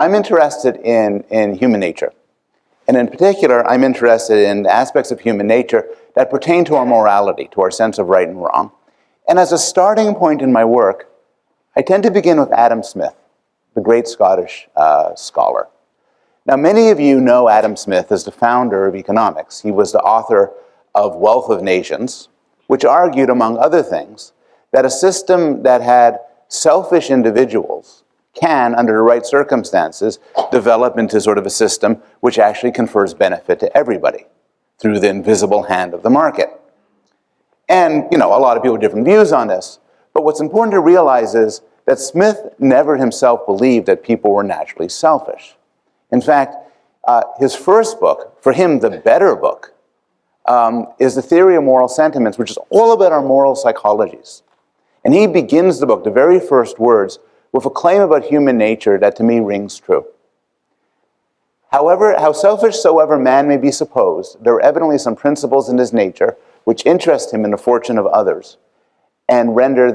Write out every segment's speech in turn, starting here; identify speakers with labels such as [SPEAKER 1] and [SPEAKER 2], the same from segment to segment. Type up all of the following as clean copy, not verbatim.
[SPEAKER 1] I'm interested in human nature. And in particular, I'm interested in aspects of human nature that pertain to our morality, to our sense of right and wrong. And as a starting point in my work, I tend to begin with Adam Smith, the great Scottish scholar. Now, many of you know Adam Smith as the founder of economics. He was the author of Wealth of Nations, which argued, among other things, that a system that had selfish individuals can, under the right circumstances, develop into sort of a system which actually confers benefit to everybody through the invisible hand of the market. And, a lot of people have different views on this. But what's important to realize is that Smith never himself believed that people were naturally selfish. In fact, his first book, for him the better book, is The Theory of Moral Sentiments, which is all about our moral psychologies. And he begins the book, the very first words, with a claim about human nature that to me rings true. However, how selfish soever man may be supposed, there are evidently some principles in his nature which interest him in the fortune of others and render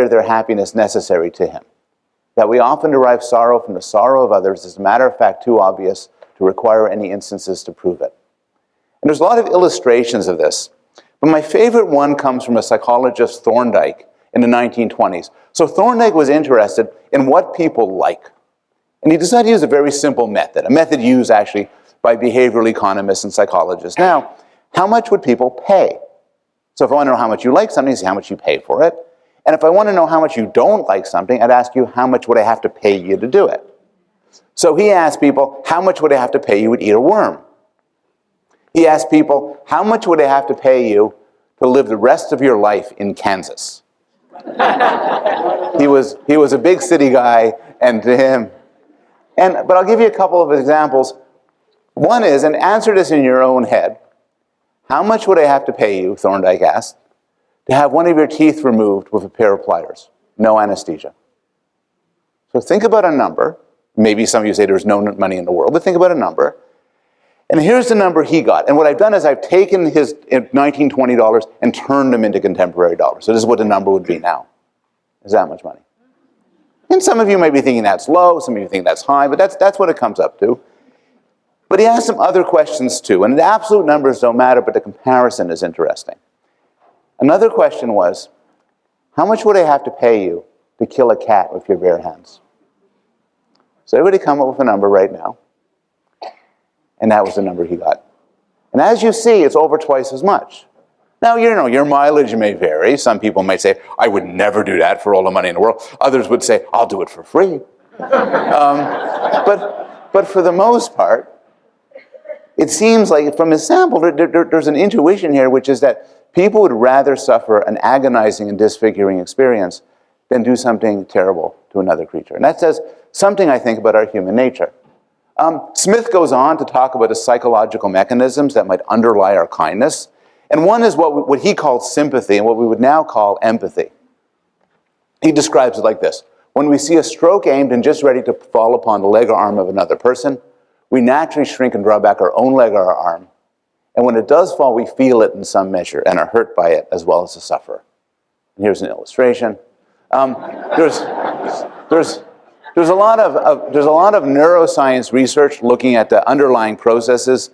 [SPEAKER 1] their happiness necessary to him. That we often derive sorrow from the sorrow of others is a matter of fact too obvious to require any instances to prove it. And there's a lot of illustrations of this, but my favorite one comes from a psychologist, Thorndike, in the 1920s. So Thorndike was interested in what people like. And he decided to use a very simple method, a method used actually by behavioral economists and psychologists. Now, how much would people pay? So if I want to know how much you like something, I say how much you pay for it. And if I want to know how much you don't like something, I'd ask you, how much would I have to pay you to do it? So he asked people, how much would I have to pay you to eat a worm? He asked people, how much would I have to pay you to live the rest of your life in Kansas? He was a big city guy, and to him. But I'll give you a couple of examples. One is, and answer this in your own head, how much would I have to pay you, Thorndike asked, to have one of your teeth removed with a pair of pliers? No anesthesia. So think about a number. Maybe some of you say there's no money in the world, but think about a number. And here's the number he got. And what I've done is I've taken his $1920 and turned them into contemporary dollars. So this is what the number would be now. Is that much money? And some of you might be thinking that's low, some of you think that's high, but that's what it comes up to. But he asked some other questions too, and the absolute numbers don't matter, but the comparison is interesting. Another question was, how much would I have to pay you to kill a cat with your bare hands? So everybody come up with a number right now. And that was the number he got. And as you see, it's over twice as much. Now, your mileage may vary. Some people might say, I would never do that for all the money in the world. Others would say, I'll do it for free. But for the most part, it seems like from his sample, there's an intuition here, which is that people would rather suffer an agonizing and disfiguring experience than do something terrible to another creature. And that says something, I think, about our human nature. Smith goes on to talk about the psychological mechanisms that might underlie our kindness. And one is what he called sympathy and what we would now call empathy. He describes it like this. When we see a stroke aimed and just ready to fall upon the leg or arm of another person, we naturally shrink and draw back our own leg or our arm. And when it does fall, we feel it in some measure and are hurt by it as well as the sufferer. And here's an illustration. There's a lot of neuroscience research looking at the underlying processes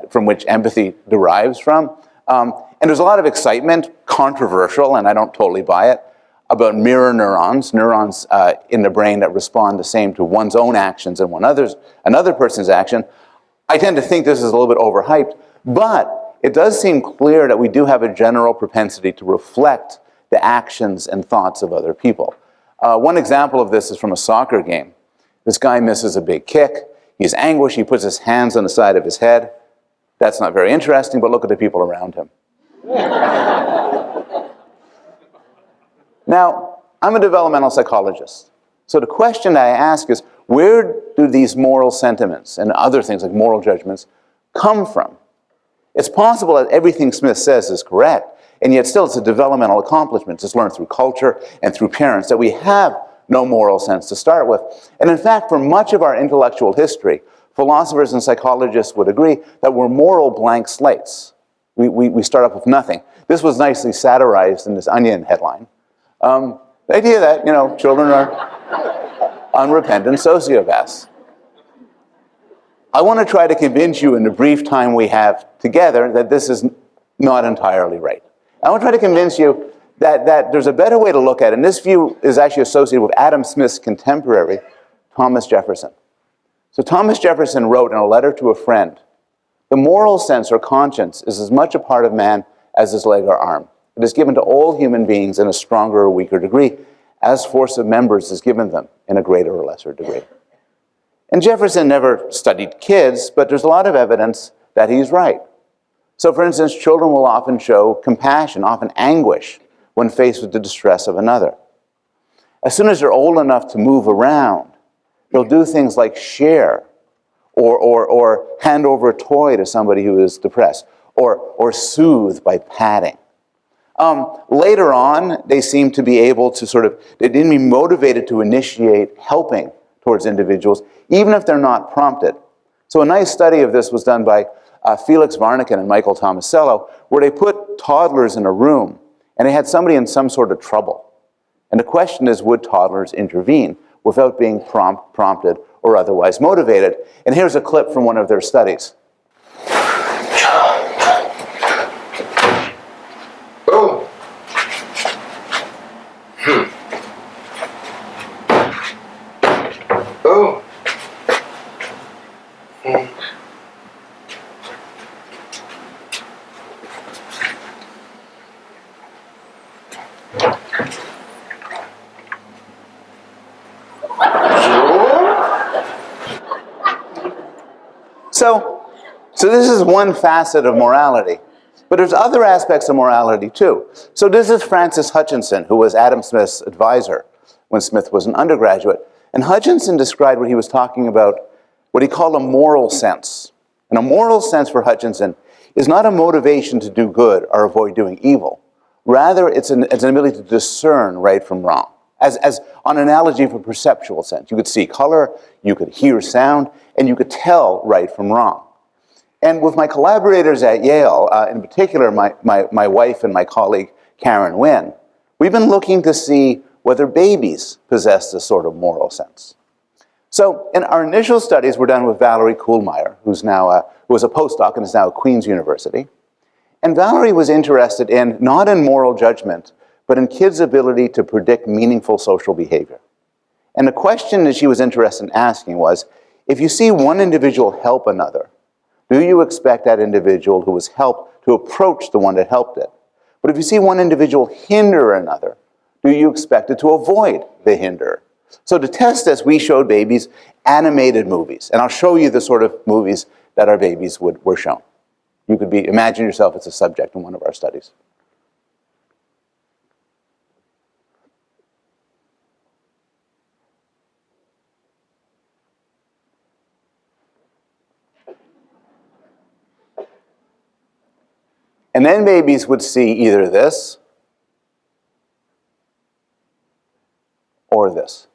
[SPEAKER 1] from which empathy derives from. And there's a lot of excitement, controversial, and I don't totally buy it, about mirror neurons in the brain that respond the same to one's own actions and another person's action. I tend to think this is a little bit overhyped, but it does seem clear that we do have a general propensity to reflect the actions and thoughts of other people. One example of this is from a soccer game. This guy misses a big kick. He's anguished. He puts his hands on the side of his head. That's not very interesting, but look at the people around him. Now, I'm a developmental psychologist. So the question that I ask is, where do these moral sentiments and other things like moral judgments come from? It's possible that everything Smith says is correct, and yet still it's a developmental accomplishment. It's learned through culture and through parents that we have no moral sense to start with. And in fact, for much of our intellectual history, philosophers and psychologists would agree that we're moral blank slates. We start off with nothing. This was nicely satirized in this Onion headline. The idea that, children are... unrepentant sociopaths. I want to try to convince you in the brief time we have together that this is not entirely right. I want to try to convince you that there's a better way to look at it, and this view is actually associated with Adam Smith's contemporary, Thomas Jefferson. So Thomas Jefferson wrote in a letter to a friend, "The moral sense or conscience is as much a part of man as his leg or arm. It is given to all human beings in a stronger or weaker degree, as force of members is given them in a greater or lesser degree." And Jefferson never studied kids, but there's a lot of evidence that he's right. So for instance, children will often show compassion, often anguish, when faced with the distress of another. As soon as they're old enough to move around, they'll do things like share, or hand over a toy to somebody who is depressed, or soothe by patting. Later on, they seem to be able to they didn't be motivated to initiate helping towards individuals, even if they're not prompted. So a nice study of this was done by Felix Varniken and Michael Tomasello, where they put toddlers in a room, and they had somebody in some sort of trouble. And the question is, would toddlers intervene without being prompted or otherwise motivated? And here's a clip from one of their studies.
[SPEAKER 2] Oh. Oh.
[SPEAKER 1] So this is one facet of morality, but there's other aspects of morality too. So this is Francis Hutchinson, who was Adam Smith's advisor when Smith was an undergraduate. And Hutchinson described what he was talking about, what he called a moral sense. And a moral sense for Hutchinson is not a motivation to do good or avoid doing evil. Rather, it's an ability to discern right from wrong. As on analogy of a perceptual sense. You could see color, you could hear sound, and you could tell right from wrong. And with my collaborators at Yale, in particular my wife and my colleague Karen Wynn, we've been looking to see whether babies possess this sort of moral sense. So in our initial studies were done with Valerie Kuhlmeier, who was a postdoc and is now at Queen's University. And Valerie was interested in, not in moral judgment, but in kids' ability to predict meaningful social behavior. And the question that she was interested in asking was, if you see one individual help another, do you expect that individual who was helped to approach the one that helped it? But if you see one individual hinder another, do you expect it to avoid the hinderer? So to test this, we showed babies animated movies. And I'll show you the sort of movies that our babies were shown. You could imagine yourself as a subject in one of our studies. And then babies would see either this or this.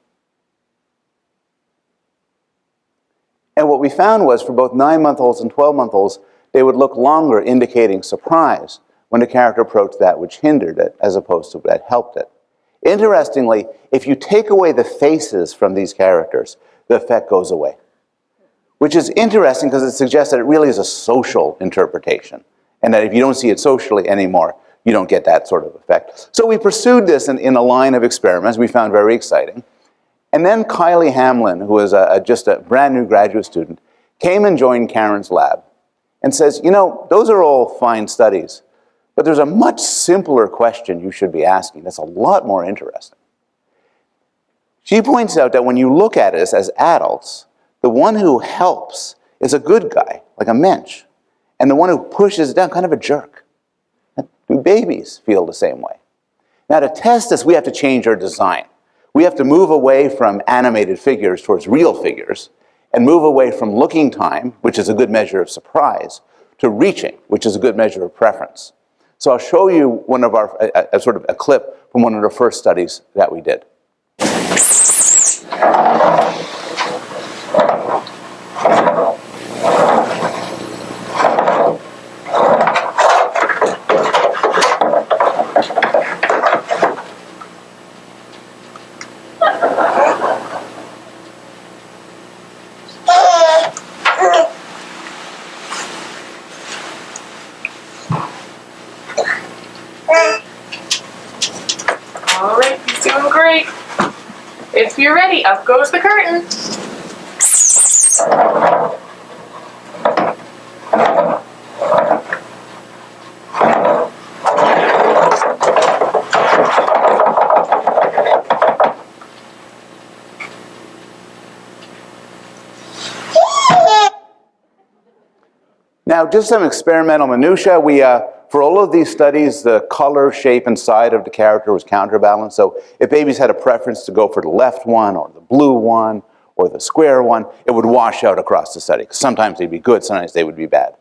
[SPEAKER 1] And what we found was for both 9-month-olds and 12-month-olds, they would look longer, indicating surprise when the character approached that which hindered it as opposed to that helped it. Interestingly, if you take away the faces from these characters, the effect goes away. Which is interesting because it suggests that it really is a social interpretation. And that if you don't see it socially anymore, you don't get that sort of effect. So we pursued this in a line of experiments we found very exciting. And then Kylie Hamlin, who was just a brand new graduate student, came and joined Karen's lab and says, you know, those are all fine studies, but there's a much simpler question you should be asking that's a lot more interesting. She points out that when you look at it as adults, the one who helps is a good guy, like a mensch. And the one who pushes down, kind of a jerk. Do babies feel the same way? Now to test this, we have to change our design. We have to move away from animated figures towards real figures, and move away from looking time, which is a good measure of surprise, to reaching, which is a good measure of preference. So I'll show you one of a clip from one of the first studies that we did.
[SPEAKER 2] you're ready, up goes the curtain.
[SPEAKER 1] Now, just some experimental minutia. For all of these studies, the color, shape, and side of the character was counterbalanced. So if babies had a preference to go for the left one, or the blue one, or the square one, it would wash out across the study. 'Cause sometimes they'd be good, sometimes they would be bad.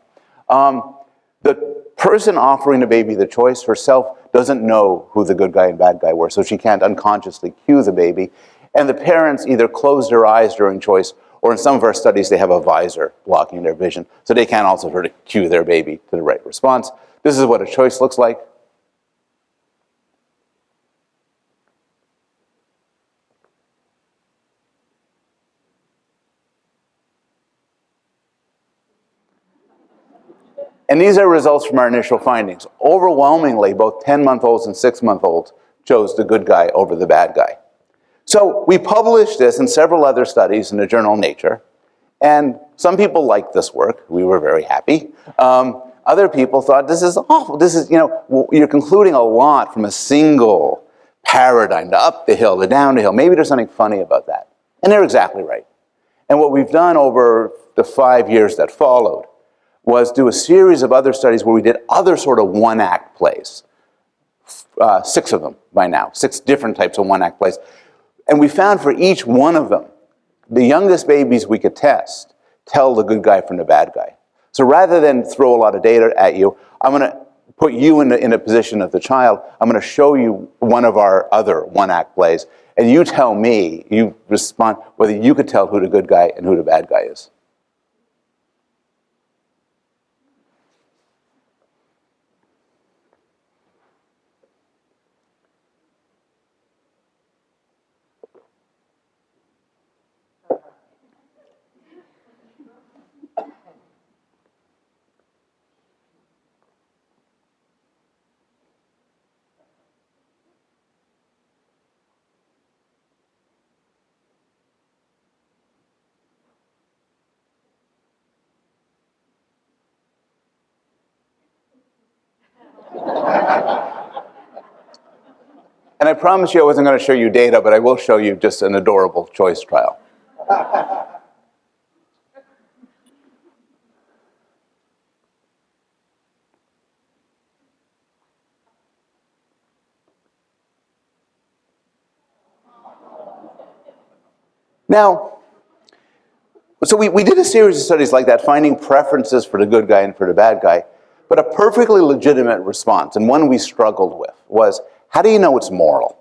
[SPEAKER 1] The person offering the baby the choice herself doesn't know who the good guy and bad guy were, so she can't unconsciously cue the baby. And the parents either close their eyes during choice, or in some of our studies, they have a visor blocking their vision, so they can't also sort of cue their baby to the right response. This is what a choice looks like. And these are results from our initial findings. Overwhelmingly, both 10-month-olds and 6-month-olds chose the good guy over the bad guy. So we published this and several other studies in the journal Nature, and some people liked this work. We were very happy. Other people thought, this is awful. This is, you're concluding a lot from a single paradigm, the up the hill, the down the hill. Maybe there's something funny about that. And they're exactly right. And what we've done over the 5 years that followed was do a series of other studies where we did other sort of one-act plays. 6 of them by now, 6 different types of one-act plays. And we found for each one of them, the youngest babies we could test tell the good guy from the bad guy. So rather than throw a lot of data at you, I'm going to put you in a position of the child. I'm going to show you one of our other one-act plays, and you tell me, you respond, whether you could tell who the good guy and who the bad guy is. And I promised you I wasn't going to show you data, but I will show you just an adorable choice trial. Now, so we did a series of studies like that, finding preferences for the good guy and for the bad guy. But a perfectly legitimate response, and one we struggled with, was, how do you know it's moral?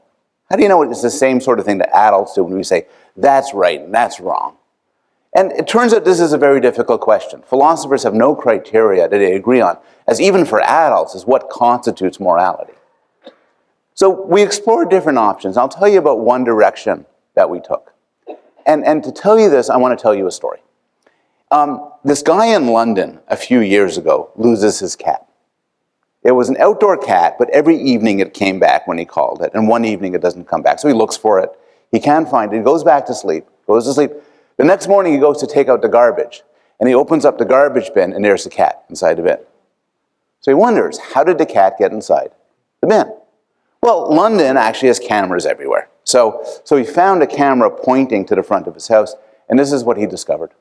[SPEAKER 1] How do you know it's the same sort of thing that adults do when we say, that's right and that's wrong? And it turns out this is a very difficult question. Philosophers have no criteria that they agree on, as even for adults, is what constitutes morality. So we explored different options. I'll tell you about one direction that we took. And to tell you this, I want to tell you a story. This guy in London a few years ago loses his cat. It was an outdoor cat, but every evening it came back when he called it, and one evening it doesn't come back. So he looks for it. He can't find it. He goes back to sleep, goes to sleep. The next morning he goes to take out the garbage, and he opens up the garbage bin, and there's the cat inside the bin. So he wonders, how did the cat get inside the bin? Well, London actually has cameras everywhere. So he found a camera pointing to the front of his house, and this is what he discovered.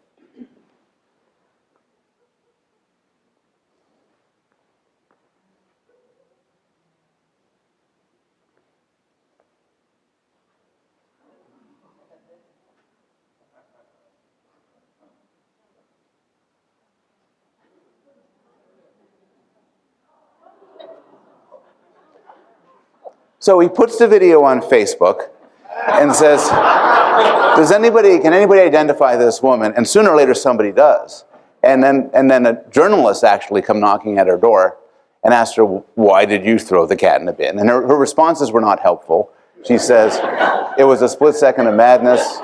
[SPEAKER 1] So he puts the video on Facebook and says, can anybody identify this woman? And sooner or later somebody does. And then a journalist actually come knocking at her door and asked her, why did you throw the cat in the bin? And her responses were not helpful. She says, it was a split second of madness.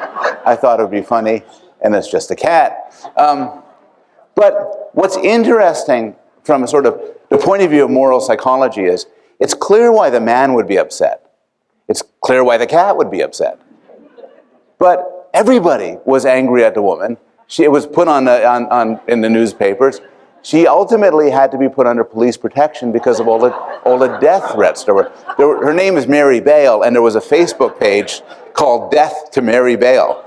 [SPEAKER 1] I thought it would be funny, and it's just a cat. But what's interesting from a sort of the point of view of moral psychology is, it's clear why the man would be upset. It's clear why the cat would be upset. But everybody was angry at the woman. It was put in the newspapers. She ultimately had to be put under police protection because of all the death threats. Her name is Mary Bale, and there was a Facebook page called Death to Mary Bale.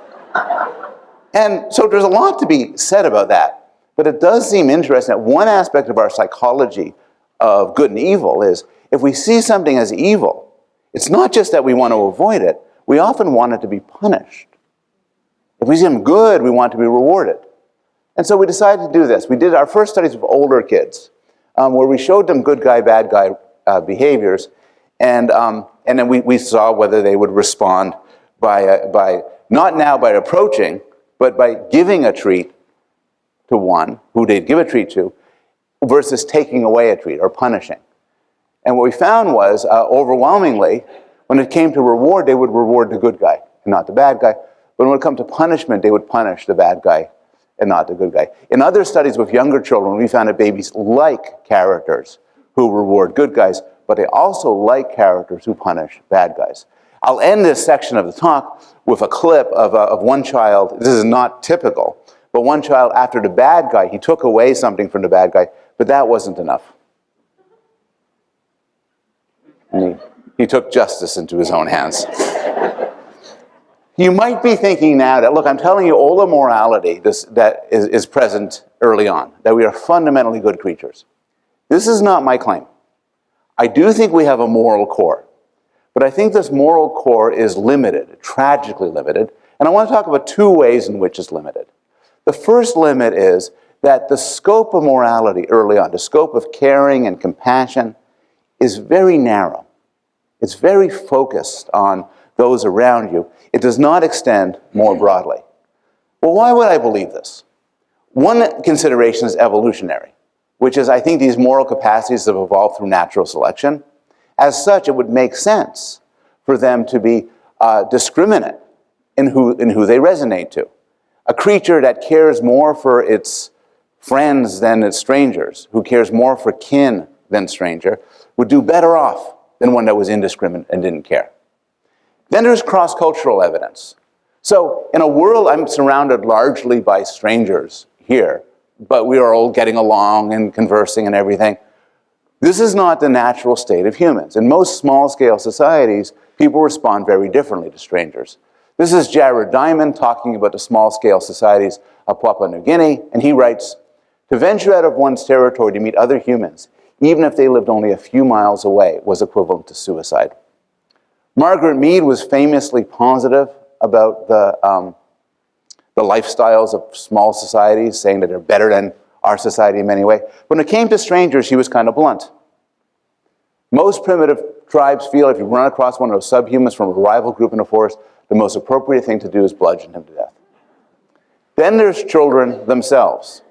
[SPEAKER 1] And so there's a lot to be said about that. But it does seem interesting that one aspect of our psychology of good and evil is if we see something as evil, it's not just that we want to avoid it, we often want it to be punished. If we see them good, we want to be rewarded. And so we decided to do this. We did our first studies with older kids, where we showed them good guy, bad guy behaviors, and then we saw whether they would respond by not now by approaching, but by giving a treat to one who they'd give a treat to, versus taking away a treat or punishing. And what we found was, overwhelmingly, when it came to reward, they would reward the good guy and not the bad guy. But when it came to punishment, they would punish the bad guy and not the good guy. In other studies with younger children, we found that babies like characters who reward good guys, but they also like characters who punish bad guys. I'll end this section of the talk with a clip of one child. This is not typical, but one child, after the bad guy, he took away something from the bad guy, but that wasn't enough. And he took justice into his own hands. You might be thinking now that, look, I'm telling you all the morality that is present early on, that we are fundamentally good creatures. This is not my claim. I do think we have a moral core, but I think this moral core is limited, tragically limited, and I want to talk about two ways in which it's limited. The first limit is that the scope of morality early on, the scope of caring and compassion, is very narrow. It's very focused on those around you. It does not extend more broadly. Well, why would I believe this? One consideration is evolutionary, which is I think these moral capacities have evolved through natural selection. As such, it would make sense for them to be discriminate in who they resonate to. A creature that cares more for its friends than its strangers, who cares more for kin than stranger, would do better off than one that was indiscriminate and didn't care. Then there's cross-cultural evidence. So in a world, I'm surrounded largely by strangers here, but we are all getting along and conversing and everything. This is not the natural state of humans. In most small-scale societies, people respond very differently to strangers. This is Jared Diamond talking about the small-scale societies of Papua New Guinea, and he writes, "To venture out of one's territory to meet other humans, even if they lived only a few miles away, was equivalent to suicide." Margaret Mead was famously positive about the lifestyles of small societies, saying that they're better than our society in many ways. When it came to strangers, she was kind of blunt. Most primitive tribes feel if you run across one of those subhumans from a rival group in the forest, the most appropriate thing to do is bludgeon him to death. Then there's children themselves.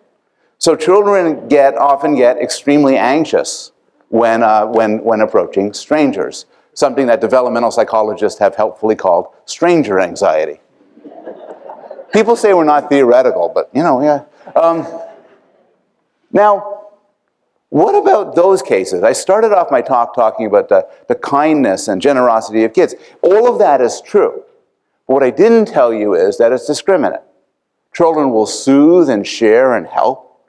[SPEAKER 1] So children often get extremely anxious when approaching strangers, something that developmental psychologists have helpfully called stranger anxiety. People say we're not theoretical, but yeah. Now, what about those cases? I started off my talk talking about the kindness and generosity of kids. All of that is true. But what I didn't tell you is that it's discriminate. Children will soothe and share and help,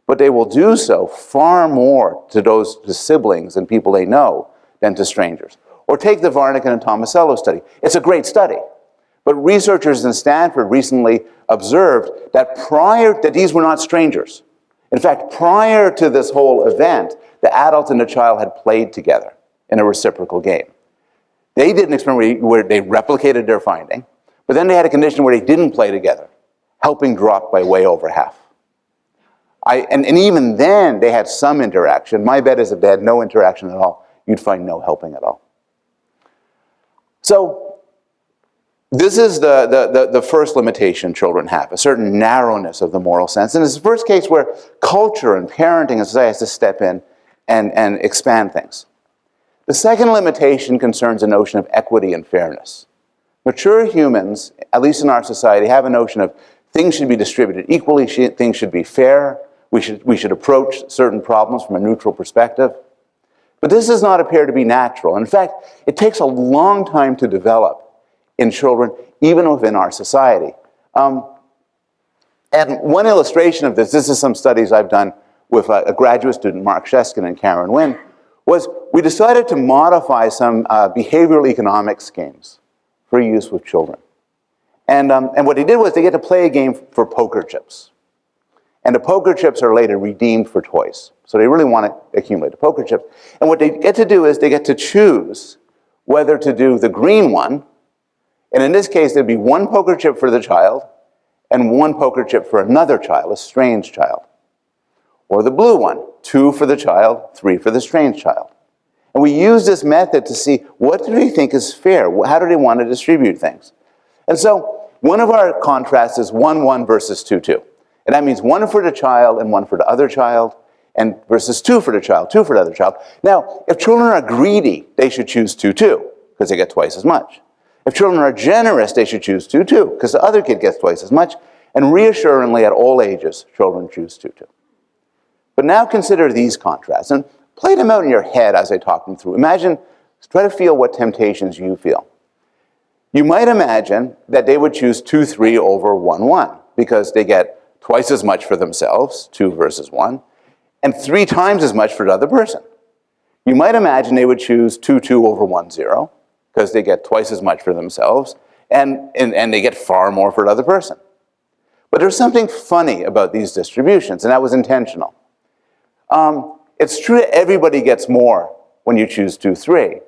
[SPEAKER 1] but they will do so far more to siblings and people they know than to strangers. Or take the Varnick and Tomasello study. It's a great study, but researchers in Stanford recently observed that these were not strangers. In fact, prior to this whole event, the adult and the child had played together in a reciprocal game. They did an experiment where they replicated their finding, but then they had a condition where they didn't play together. Helping dropped by way over half. And even then, they had some interaction. My bet is if they had no interaction at all, you'd find no helping at all. So this is the first limitation children have, a certain narrowness of the moral sense. And it's the first case where culture and parenting and society has to step in and expand things. The second limitation concerns a notion of equity and fairness. Mature humans, at least in our society, have a notion of things should be distributed equally, things should be fair, we should approach certain problems from a neutral perspective. But this does not appear to be natural. In fact, it takes a long time to develop in children, even within our society. And one illustration of this is some studies I've done with a graduate student, Mark Sheskin and Karen Wynn, was we decided to modify some behavioral economics games for use with children. And what they did was they get to play a game for poker chips. And the poker chips are later redeemed for toys. So they really want to accumulate the poker chips. And what they get to do is they get to choose whether to do the green one. And in this case, there'd be one poker chip for the child and one poker chip for another child, a strange child. Or the blue one, 2 for the child, 3 for the strange child. And we use this method to see what do they think is fair? How do they want to distribute things? And so one of our contrasts is 1-1 versus 2-2. And that means 1 for the child and 1 for the other child, and versus 2 for the child, 2 for the other child. Now, if children are greedy, they should choose 2-2, because they get twice as much. If children are generous, they should choose 2-2, because the other kid gets twice as much. And reassuringly, at all ages, children choose 2-2. But now consider these contrasts, and play them out in your head as I talk them through. Imagine, try to feel what temptations you feel. You might imagine that they would choose 2-3 over 1-1, because they get twice as much for themselves, 2 versus 1, and 3 times as much for the other person. You might imagine they would choose 2-2 over 1-0, because they get twice as much for themselves, and they get far more for the other person. But there's something funny about these distributions, and that was intentional. It's true that everybody gets more when you choose 2-3,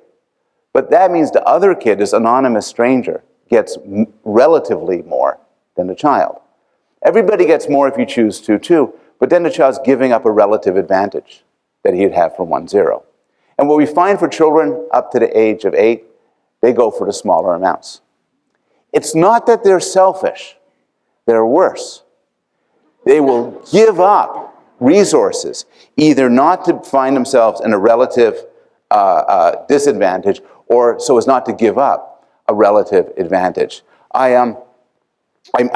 [SPEAKER 1] but that means the other kid, this anonymous stranger, gets relatively more than the child. Everybody gets more if you choose 2-2, but then the child's giving up a relative advantage that he'd have from 1-0. And what we find for children up to the age of 8, they go for the smaller amounts. It's not that they're selfish, they're worse. They will give up resources, either not to find themselves in a relative disadvantage, or so as not to give up a relative advantage. I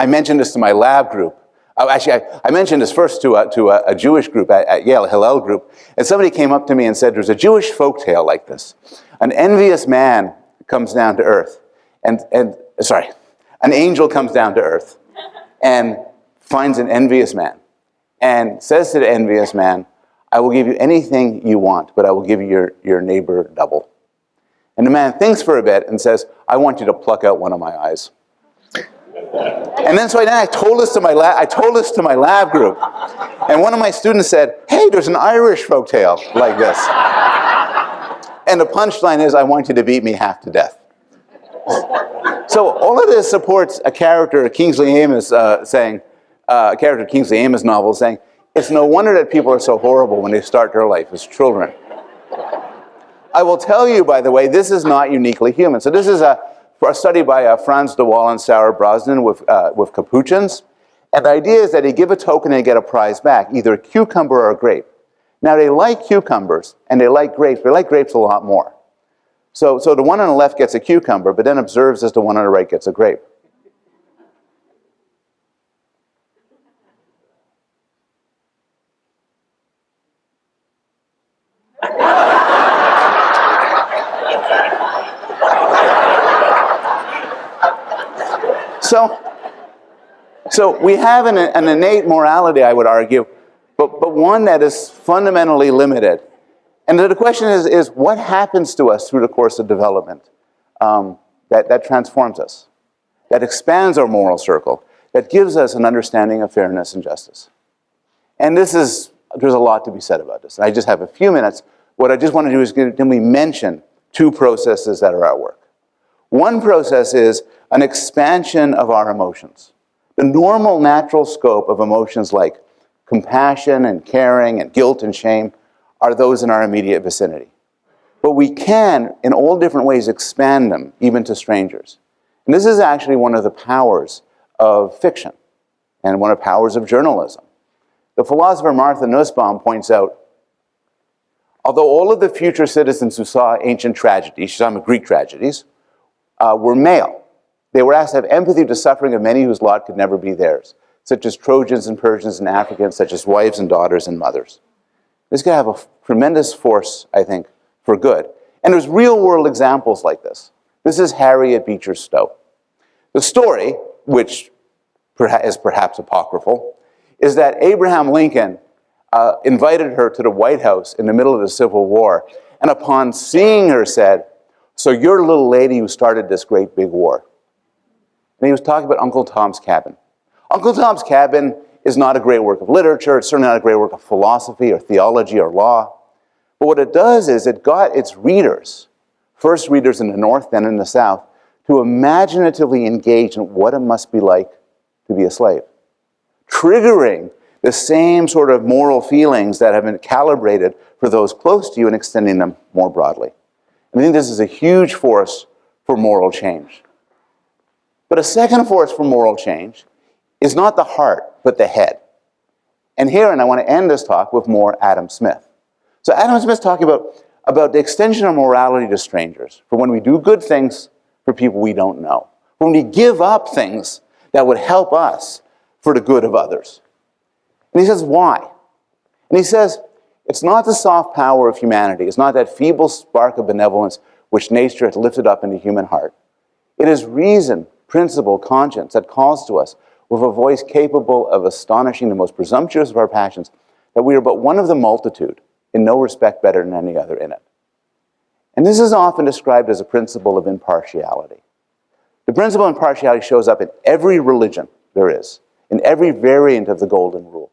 [SPEAKER 1] mentioned this to my lab group. Actually, I mentioned this first to a Jewish group at Yale, Hillel group, and somebody came up to me and said, there's a Jewish folktale like this. An envious man comes down to earth, an angel comes down to earth and finds an envious man and says to the envious man, I will give you anything you want, but I will give you your neighbor double. And the man thinks for a bit and says, I want you to pluck out one of my eyes. And then I told this to my lab group, and one of my students said, hey, there's an Irish folktale like this. And the punchline is, I want you to beat me half to death. So all of this supports a character, Kingsley Amis Kingsley Amis novel saying, it's no wonder that people are so horrible when they start their life as children. I will tell you, by the way, this is not uniquely human. So this is a study by Franz de Waal and Sarah Brosnan with capuchins. And the idea is that they give a token and they get a prize back, either a cucumber or a grape. Now they like cucumbers and they like grapes, but they like grapes a lot more. So the one on the left gets a cucumber, but then observes as the one on the right gets a grape. So we have an innate morality, I would argue, but one that is fundamentally limited. And the question is what happens to us through the course of development that transforms us, that expands our moral circle, that gives us an understanding of fairness and justice. And there's a lot to be said about this. I just have a few minutes. What I just want to do is we mention 2 processes that are at work. One process is an expansion of our emotions. The normal, natural scope of emotions like compassion and caring and guilt and shame are those in our immediate vicinity. But we can, in all different ways, expand them, even to strangers. And this is actually one of the powers of fiction and one of the powers of journalism. The philosopher Martha Nussbaum points out, although all of the future citizens who saw ancient tragedies, she saw them Greek tragedies, were male. They were asked to have empathy to suffering of many whose lot could never be theirs, such as Trojans and Persians and Africans, such as wives and daughters and mothers. This could have a tremendous force, I think, for good. And there's real-world examples like this. This is Harriet Beecher Stowe. The story, which is perhaps apocryphal, is that Abraham Lincoln invited her to the White House in the middle of the Civil War, and upon seeing her said, "So you're the little lady who started this great big war." And he was talking about Uncle Tom's Cabin. Uncle Tom's Cabin is not a great work of literature. It's certainly not a great work of philosophy or theology or law. But what it does is it got its readers, first readers in the North, then in the South, to imaginatively engage in what it must be like to be a slave, triggering the same sort of moral feelings that have been calibrated for those close to you and extending them more broadly. And I think this is a huge force for moral change. But a second force for moral change is not the heart, but the head. And here, and I want to end this talk with more Adam Smith. So Adam Smith's talking about the extension of morality to strangers, for when we do good things for people we don't know, when we give up things that would help us for the good of others. And he says, why? And he says, it's not the soft power of humanity. It's not that feeble spark of benevolence which nature has lifted up in the human heart. It is reason, principle, conscience that calls to us with a voice capable of astonishing the most presumptuous of our passions, that we are but one of the multitude, in no respect better than any other in it. And this is often described as a principle of impartiality. The principle of impartiality shows up in every religion there is, in every variant of the Golden Rule,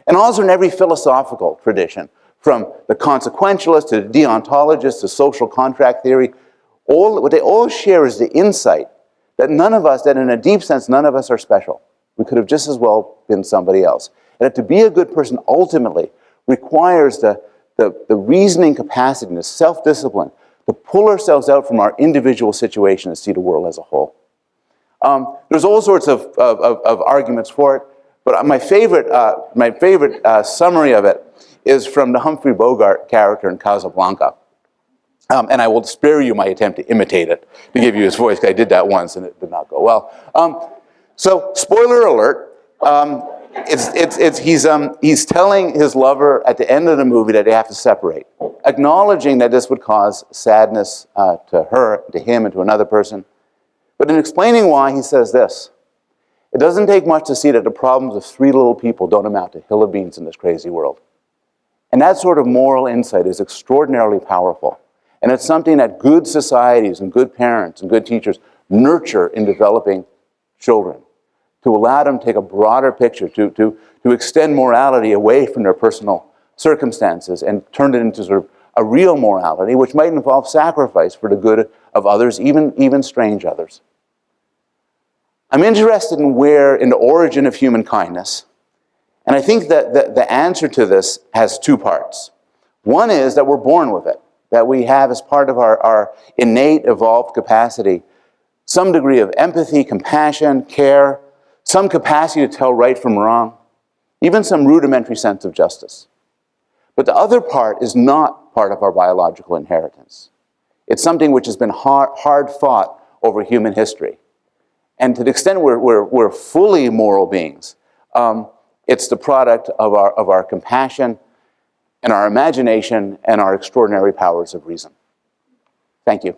[SPEAKER 1] and also in every philosophical tradition, from the consequentialist to the deontologist to social contract theory. What they all share is the insight that none of us, that in a deep sense, none of us are special. We could have just as well been somebody else. And that to be a good person ultimately requires the reasoning capacity and the self-discipline to pull ourselves out from our individual situation and see the world as a whole. There's all sorts of arguments for it, but my favorite summary of it is from the Humphrey Bogart character in Casablanca. And I will spare you my attempt to imitate it, to give you his voice, because I did that once and it did not go well. So, spoiler alert, he's telling his lover at the end of the movie that they have to separate, acknowledging that this would cause sadness to her, to him, and to another person. But in explaining why, he says this: it doesn't take much to see that the problems of three little people don't amount to a hill of beans in this crazy world. And that sort of moral insight is extraordinarily powerful. And it's something that good societies and good parents and good teachers nurture in developing children, to allow them to take a broader picture, to extend morality away from their personal circumstances and turn it into sort of a real morality, which might involve sacrifice for the good of others, even strange others. I'm interested in the origin of human kindness, and I think that the answer to this has two parts. One is that we're born with it, that we have as part of our innate evolved capacity some degree of empathy, compassion, care, some capacity to tell right from wrong, even some rudimentary sense of justice. But the other part is not part of our biological inheritance. It's something which has been hard fought over human history. And to the extent we're fully moral beings, it's the product of our compassion and our imagination and our extraordinary powers of reason. Thank you.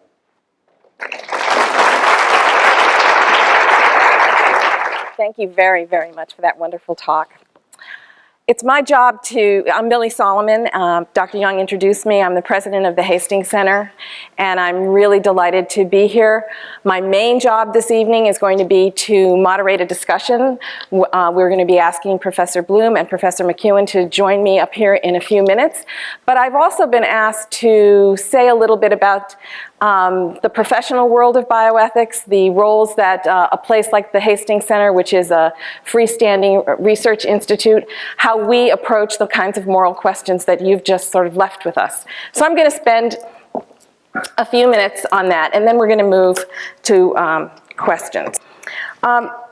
[SPEAKER 2] Thank you very, very much for that wonderful talk. It's my job I'm Mildred Solomon. Dr. Young introduced me. I'm the president of the Hastings Center, and I'm really delighted to be here. My main job this evening is going to be to moderate a discussion. We're going to be asking Professor Bloom and Professor McEwen to join me up here in a few minutes. But I've also been asked to say a little bit about the professional world of bioethics, the roles that a place like the Hastings Center, which is a freestanding research institute, how we approach the kinds of moral questions that you've just sort of left with us. So I'm going to spend a few minutes on that, and then we're going to move to questions.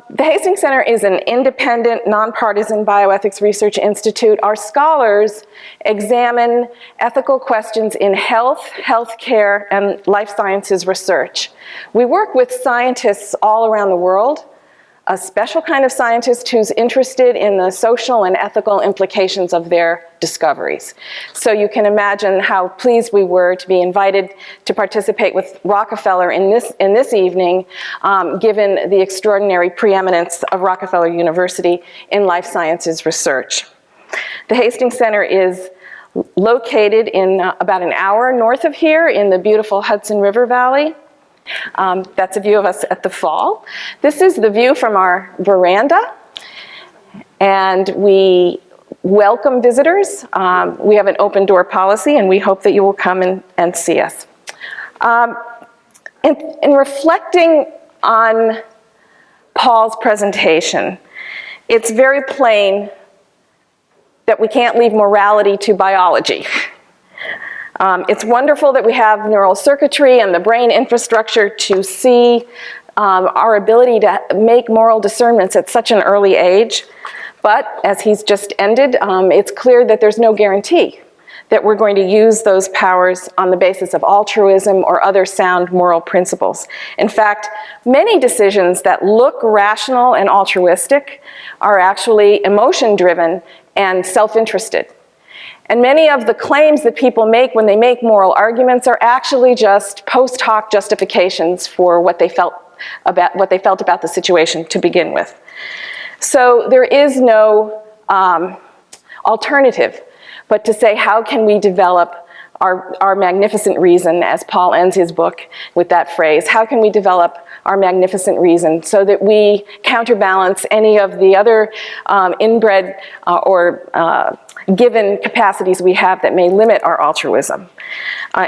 [SPEAKER 2] The Hastings Center is an independent, nonpartisan bioethics research institute. Our scholars examine ethical questions in health, healthcare, and life sciences research. We work with scientists all around the world, a special kind of scientist who's interested in the social and ethical implications of their discoveries. So you can imagine how pleased we were to be invited to participate with Rockefeller in this evening, given the extraordinary preeminence of Rockefeller University in life sciences research. The Hastings Center is located in about an hour north of here in the beautiful Hudson River Valley. That's a view of us at the fall. This is the view from our veranda, and we welcome visitors. We have an open door policy, and we hope that you will come and see us. In reflecting on Paul's presentation, it's very plain that we can't leave morality to biology. It's wonderful that we have neural circuitry and the brain infrastructure to see our ability to make moral discernments at such an early age. But as he's just ended, it's clear that there's no guarantee that we're going to use those powers on the basis of altruism or other sound moral principles. In fact, many decisions that look rational and altruistic are actually emotion-driven and self-interested. And many of the claims that people make when they make moral arguments are actually just post hoc justifications for what they felt about the situation to begin with. So there is no alternative but to say, how can we develop our magnificent reason, as Paul ends his book with that phrase, how can we develop our magnificent reason so that we counterbalance any of the other inbred or given capacities we have that may limit our altruism.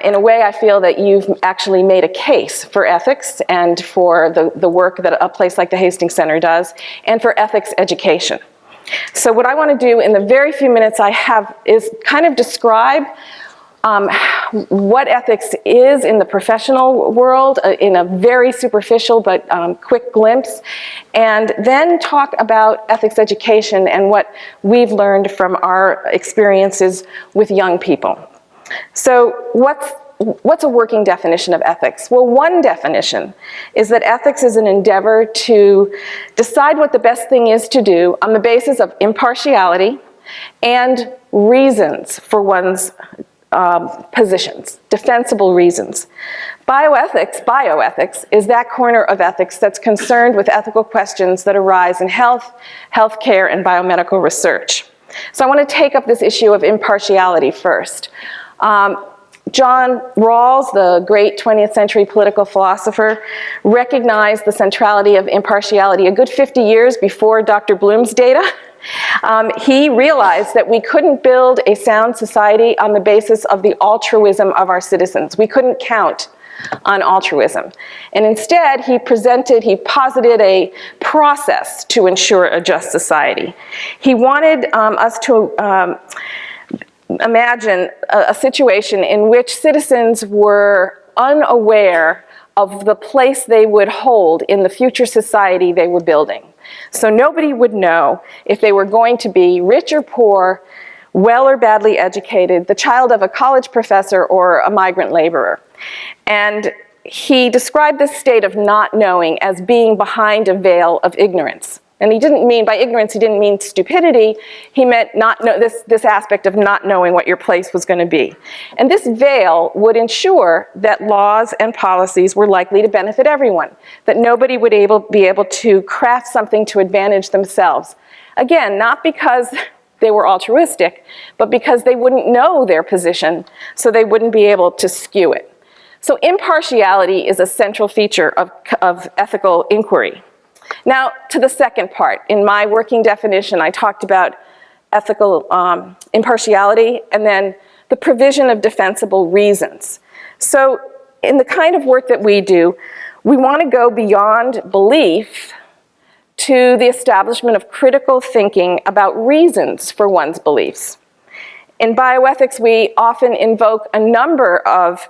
[SPEAKER 2] In a way, I feel that you've actually made a case for ethics and for the work that a place like the Hastings Center does, and for ethics education. So what I want to do in the very few minutes I have is kind of describe what ethics is in the professional world in a very superficial but quick glimpse, and then talk about ethics education and what we've learned from our experiences with young people. So what's a working definition of ethics? Well, one definition is that ethics is an endeavor to decide what the best thing is to do on the basis of impartiality and reasons for one's positions, defensible reasons. Bioethics is that corner of ethics that's concerned with ethical questions that arise in health, healthcare, and biomedical research. So I want to take up this issue of impartiality first. John Rawls, the great 20th century political philosopher, recognized the centrality of impartiality a good 50 years before Dr. Bloom's data. He realized that we couldn't build a sound society on the basis of the altruism of our citizens. We couldn't count on altruism. And instead, he posited a process to ensure a just society. He wanted us to imagine a situation in which citizens were unaware of the place they would hold in the future society they were building. So nobody would know if they were going to be rich or poor, well or badly educated, the child of a college professor or a migrant laborer. And he described this state of not knowing as being behind a veil of ignorance. And he didn't mean, by ignorance, he didn't mean stupidity. He meant this aspect of not knowing what your place was going to be. And this veil would ensure that laws and policies were likely to benefit everyone, that nobody would be able to craft something to advantage themselves. Again, not because they were altruistic, but because they wouldn't know their position, so they wouldn't be able to skew it. So impartiality is a central feature of ethical inquiry. Now, to the second part. In my working definition, I talked about ethical impartiality and then the provision of defensible reasons. So in the kind of work that we do, we want to go beyond belief to the establishment of critical thinking about reasons for one's beliefs. In bioethics, we often invoke a number of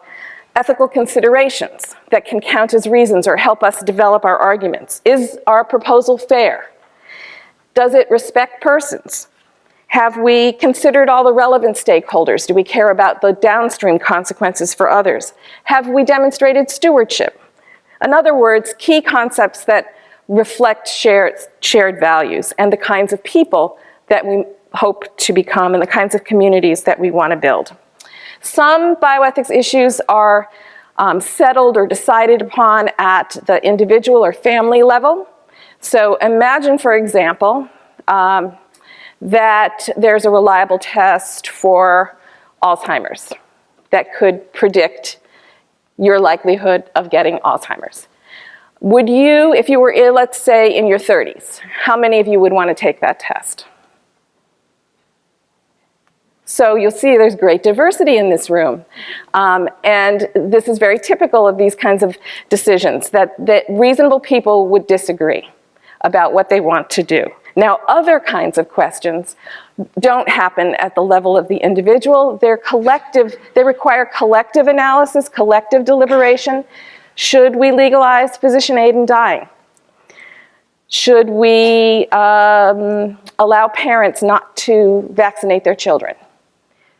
[SPEAKER 2] ethical considerations that can count as reasons or help us develop our arguments. Is our proposal fair? Does it respect persons? Have we considered all the relevant stakeholders? Do we care about the downstream consequences for others? Have we demonstrated stewardship? In other words, key concepts that reflect shared values and the kinds of people that we hope to become and the kinds of communities that we want to build. Some bioethics issues are settled or decided upon at the individual or family level. So imagine, for example, that there's a reliable test for Alzheimer's that could predict your likelihood of getting Alzheimer's. Would you, if you were, let's say, in your 30s, how many of you would want to take that test? So you'll see there's great diversity in this room. And this is very typical of these kinds of decisions, that reasonable people would disagree about what they want to do. Now, other kinds of questions don't happen at the level of the individual. They're collective, they require collective analysis, collective deliberation. Should we legalize physician aid in dying? Should we allow parents not to vaccinate their children?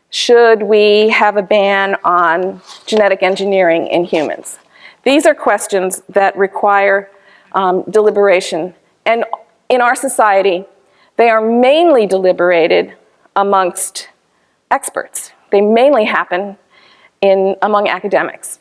[SPEAKER 2] Should we have a ban on genetic engineering in humans? These are questions that require deliberation. And in our society, they are mainly deliberated amongst experts. They mainly happen among academics.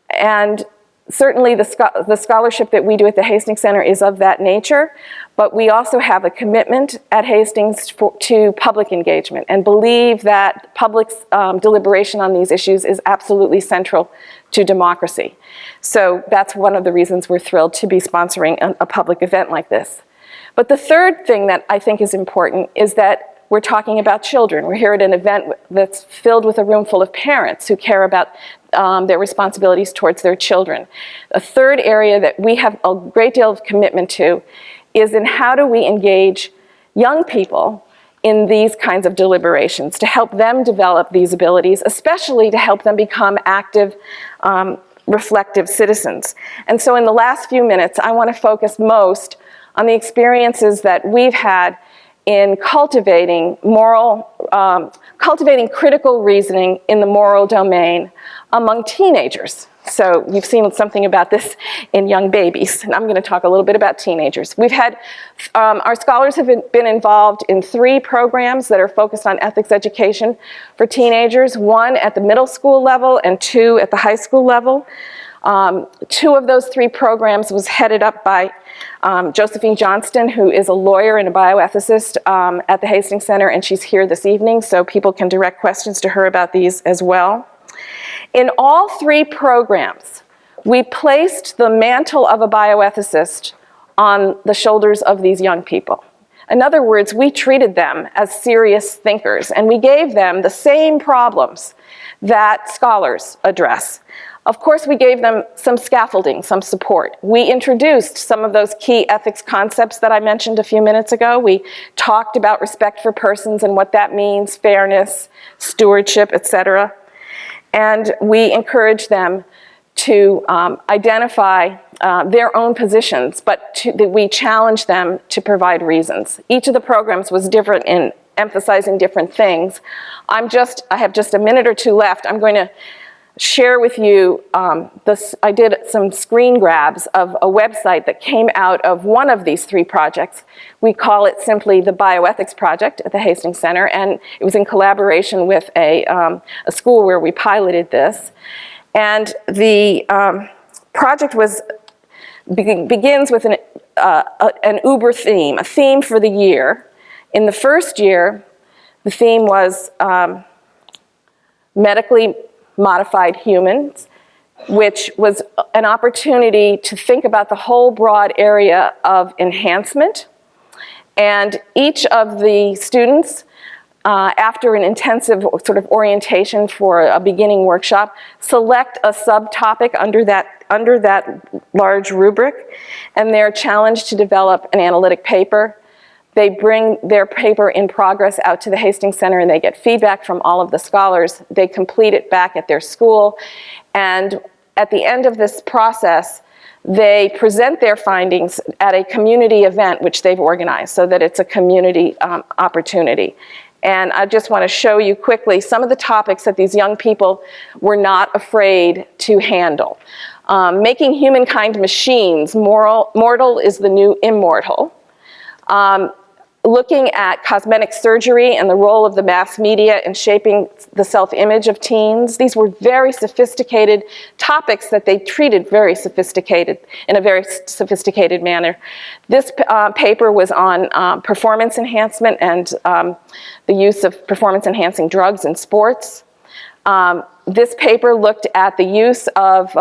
[SPEAKER 2] And certainly the scholarship that we do at the Hastings Center is of that nature, but we also have a commitment at Hastings to public engagement and believe that public's deliberation on these issues is absolutely central to democracy. So that's one of the reasons we're thrilled to be sponsoring a public event like this. But the third thing that I think is important is that we're talking about children. We're here at an event that's filled with a room full of parents who care about their responsibilities towards their children. A third area that we have a great deal of commitment to is in how do we engage young people in these kinds of deliberations to help them develop these abilities, especially to help them become active, reflective citizens. And so in the last few minutes, I want to focus most on the experiences that we've had in cultivating cultivating critical reasoning in the moral domain among teenagers. So you've seen something about this in young babies, and I'm going to talk a little bit about teenagers. We've had, our scholars have been involved in 3 programs that are focused on ethics education for teenagers, 1 at the middle school level and 2 at the high school level. 2 of those 3 programs was headed up by Josephine Johnston, who is a lawyer and a bioethicist at the Hastings Center, and she's here this evening, so people can direct questions to her about these as well. In all 3 programs, we placed the mantle of a bioethicist on the shoulders of these young people. In other words, we treated them as serious thinkers, and we gave them the same problems that scholars address. Of course, we gave them some scaffolding, some support. We introduced some of those key ethics concepts that I mentioned a few minutes ago. We talked about respect for persons and what that means, fairness, stewardship, etc. And we encouraged them to identify their own positions, but we challenged them to provide reasons. Each of the programs was different in emphasizing different things. I have just a minute or 2 left. I'm going to share with you, I did some screen grabs of a website that came out of one of these 3 projects. We call it simply the Bioethics Project at the Hastings Center, and it was in collaboration with a school where we piloted this. And the project begins with an Uber theme, a theme for the year. In the first year, the theme was medically modified humans, which was an opportunity to think about the whole broad area of enhancement. And each of the students, after an intensive sort of orientation for a beginning workshop, select a subtopic under that large rubric, and they're challenged to develop an analytic paper. They bring their paper in progress out to the Hastings Center and they get feedback from all of the scholars. They complete it back at their school. And at the end of this process, they present their findings at a community event which they've organized so that it's a community opportunity. And I just want to show you quickly some of the topics that these young people were not afraid to handle. Making humankind machines, mortal is the new immortal. Looking at cosmetic surgery and the role of the mass media in shaping the self-image of teens. These were very sophisticated topics that they treated very sophisticated, in a very sophisticated manner. This paper was on performance enhancement and the use of performance-enhancing drugs in sports. This paper looked at the use of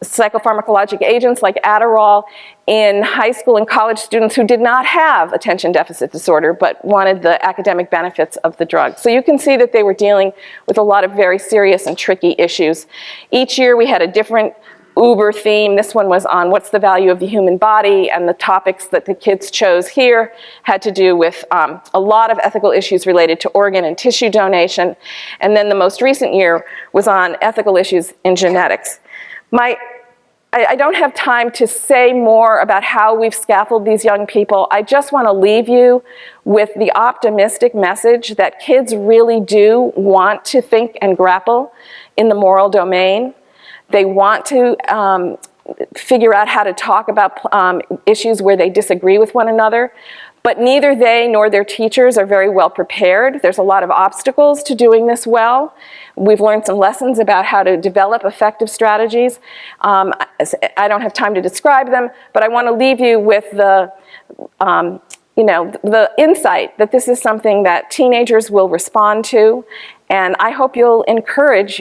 [SPEAKER 2] psychopharmacologic agents like Adderall in high school and college students who did not have attention deficit disorder but wanted the academic benefits of the drug. So you can see that they were dealing with a lot of very serious and tricky issues. Each year we had a different Uber theme. This one was on what's the value of the human body, and the topics that the kids chose here had to do with a lot of ethical issues related to organ and tissue donation. And then the most recent year was on ethical issues in genetics. I don't have time to say more about how we've scaffolded these young people. I just want to leave you with the optimistic message that kids really do want to think and grapple in the moral domain. They want to figure out how to talk about issues where they disagree with one another, but neither they nor their teachers are very well prepared. There's a lot of obstacles to doing this well. We've learned some lessons about how to develop effective strategies. I don't have time to describe them, but I want to leave you with the insight that this is something that teenagers will respond to. And I hope you'll encourage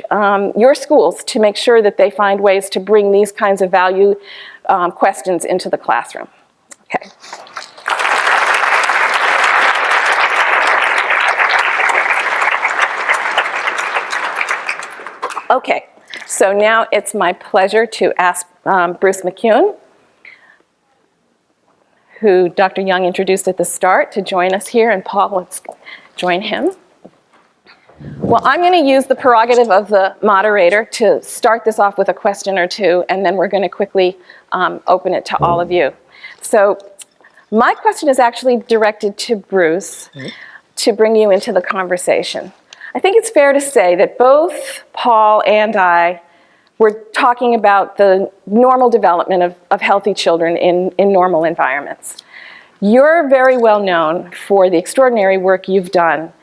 [SPEAKER 2] your schools to make sure that they find ways to bring these kinds of value questions into the classroom. Okay. Okay, so now it's my pleasure to ask Bruce McEwen, who Dr. Young introduced at the start, to join us here, and Paul, let's join him. Well, I'm going to use the prerogative of the moderator to start this off with a question or two, and then we're going to quickly open it to all of you. So my question is actually directed to Bruce to bring you into the conversation. I think it's fair to say that both Paul and I were talking about the normal development of healthy children in normal environments. You're very well known for the extraordinary work you've done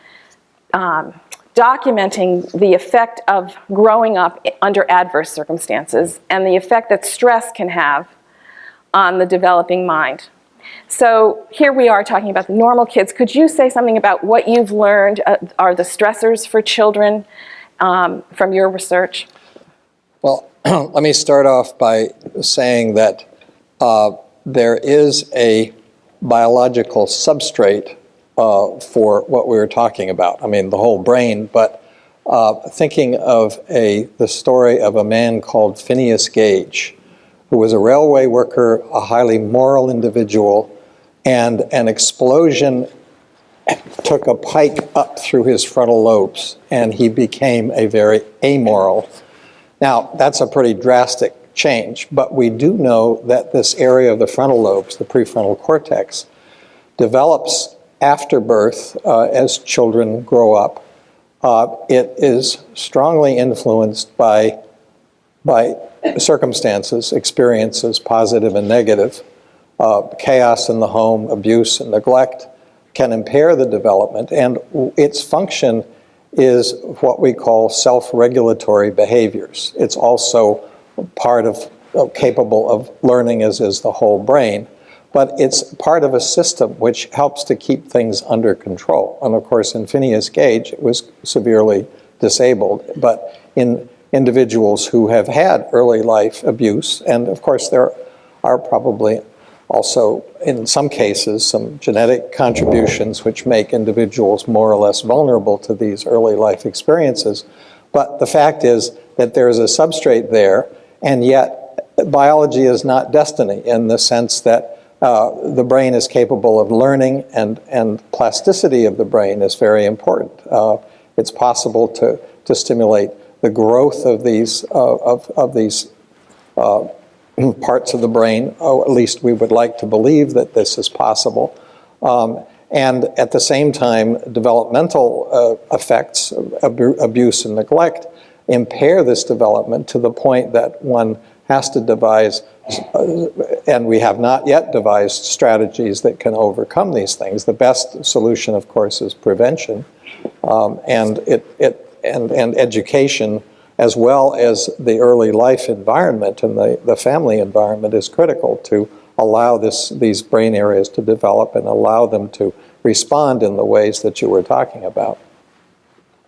[SPEAKER 2] documenting the effect of growing up under adverse circumstances and the effect that stress can have on the developing mind. So here we are talking about the normal kids. Could you say something about what you've learned are the stressors for children from your research?
[SPEAKER 3] Well, let me start off by saying that there is a biological substrate for what we were talking about. I mean, the whole brain, but thinking of the story of a man called Phineas Gage, who was a railway worker, a highly moral individual, and an explosion took a pike up through his frontal lobes, and he became a very amoral. Now, that's a pretty drastic change, but we do know that this area of the frontal lobes, the prefrontal cortex, develops after birth as children grow up. It is strongly influenced by circumstances, experiences, positive and negative. Chaos in the home, abuse and neglect can impair the development, and its function is what we call self-regulatory behaviors. It's also part of, capable of learning, as is the whole brain, but it's part of a system which helps to keep things under control. And of course, in Phineas Gage, it was severely disabled, but in individuals who have had early life abuse, and of course there are probably also, in some cases, some genetic contributions which make individuals more or less vulnerable to these early life experiences. But the fact is that there's a substrate there, and yet biology is not destiny in the sense that the brain is capable of learning, and plasticity of the brain is very important. It's possible to stimulate the growth of these parts of the brain, or at least we would like to believe that this is possible. And at the same time, developmental effects, abuse and neglect, impair this development to the point that one has to devise, and we have not yet devised strategies that can overcome these things. The best solution, of course, is prevention, and education, as well as the early life environment and the family environment, is critical to allow these brain areas to develop and allow them to respond in the ways that you were talking about.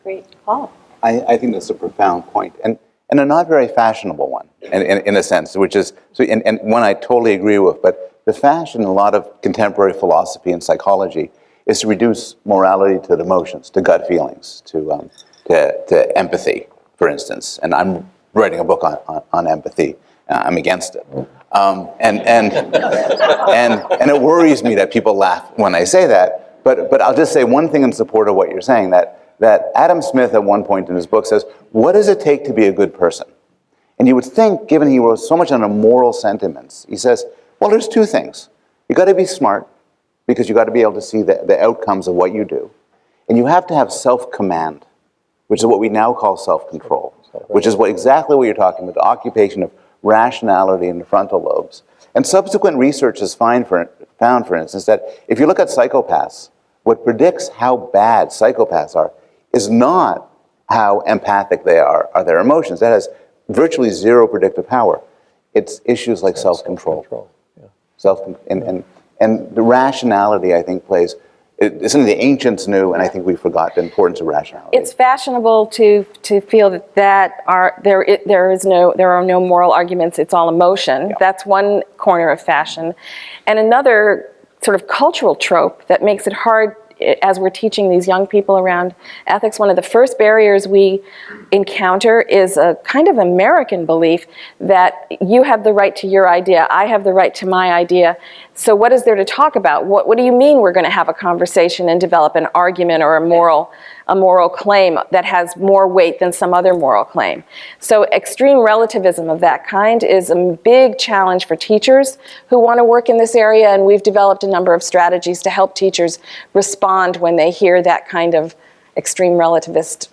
[SPEAKER 2] Great. Paul?
[SPEAKER 1] I think that's a profound point, and a not very fashionable one, in a sense, which is, and one I totally agree with, but the fashion in a lot of contemporary philosophy and psychology is to reduce morality to the emotions, to gut feelings, to empathy, for instance. And I'm writing a book on empathy. I'm against it. And it worries me that people laugh when I say that, but I'll just say one thing in support of what you're saying, that Adam Smith at one point in his book says, what does it take to be a good person? And you would think, given he wrote so much on moral sentiments, he says, well, there's two things. You got to be smart, because you got to be able to see the outcomes of what you do. And you have to have self-command, which is what we now call self-control, which is exactly what you're talking about, the occupation of rationality in the frontal lobes. And subsequent research has found, for instance, that if you look at psychopaths, what predicts how bad psychopaths are is not how empathic they are their emotions. That has virtually zero predictive power. It's issues like self-control. Yeah. And the rationality, I think, plays, it's something the ancients knew, and I think we forgot the importance of rationality.
[SPEAKER 2] It's fashionable to feel that there are no moral arguments, it's all emotion. Yeah. That's one corner of fashion. And another sort of cultural trope that makes it hard as we're teaching these young people around ethics, one of the first barriers we encounter is a kind of American belief that you have the right to your idea, I have the right to my idea. So what is there to talk about? What do you mean we're going to have a conversation and develop an argument or a moral claim that has more weight than some other moral claim? So extreme relativism of that kind is a big challenge for teachers who want to work in this area, and we've developed a number of strategies to help teachers respond when they hear that kind of extreme relativist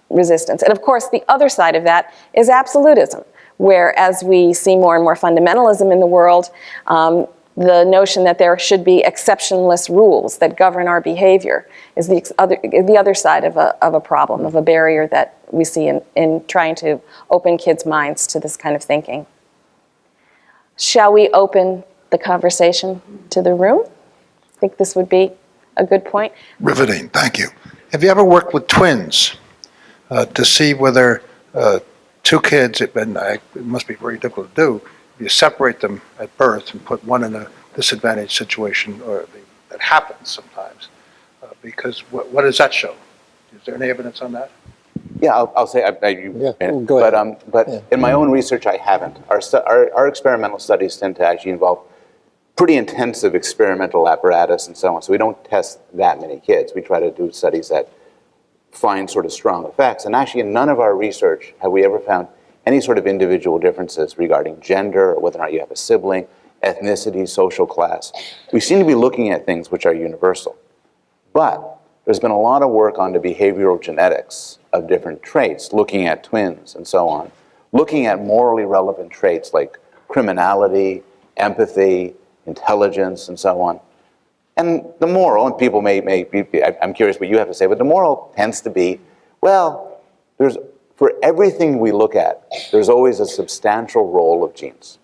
[SPEAKER 2] resistance. And of course, the other side of that is absolutism, where as we see more and more fundamentalism in the world, the notion that there should be exceptionless rules that govern our behavior is the other side of a problem, of a barrier that we see in trying to open kids' minds to this kind of thinking. Shall we open the conversation to the room? I think this would be a good point.
[SPEAKER 4] Riveting, thank you. Have you ever worked with twins to see whether two kids, it must be very difficult to do, you separate them at birth and put one in a disadvantaged situation, or that happens sometimes, because what does that show? Is there any evidence on that?
[SPEAKER 1] Yeah, I'll say,
[SPEAKER 3] go ahead.
[SPEAKER 1] But in my own research, I haven't. Our experimental studies tend to actually involve pretty intensive experimental apparatus and so on, so we don't test that many kids. We try to do studies that find sort of strong effects, and actually in none of our research have we ever found any sort of individual differences regarding gender, or whether or not you have a sibling, ethnicity, social class. We seem to be looking at things which are universal. But there's been a lot of work on the behavioral genetics of different traits, looking at twins and so on, looking at morally relevant traits like criminality, empathy, intelligence, and so on. And the moral, and people may be, I'm curious what you have to say, but the moral tends to be, well, for everything we look at, there's always a substantial role of genes.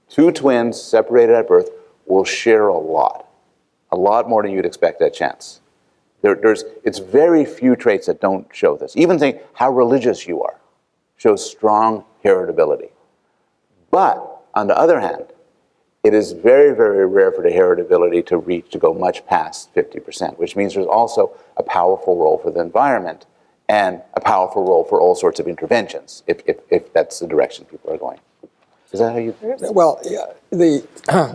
[SPEAKER 1] Two twins separated at birth will share a lot more than you'd expect at chance. It's very few traits that don't show this. Even saying how religious you are shows strong heritability. But on the other hand, it is very, very rare for the heritability to go much past 50%, which means there's also a powerful role for the environment and a powerful role for all sorts of interventions, if that's the direction people are going. Is that how you?
[SPEAKER 3] Well,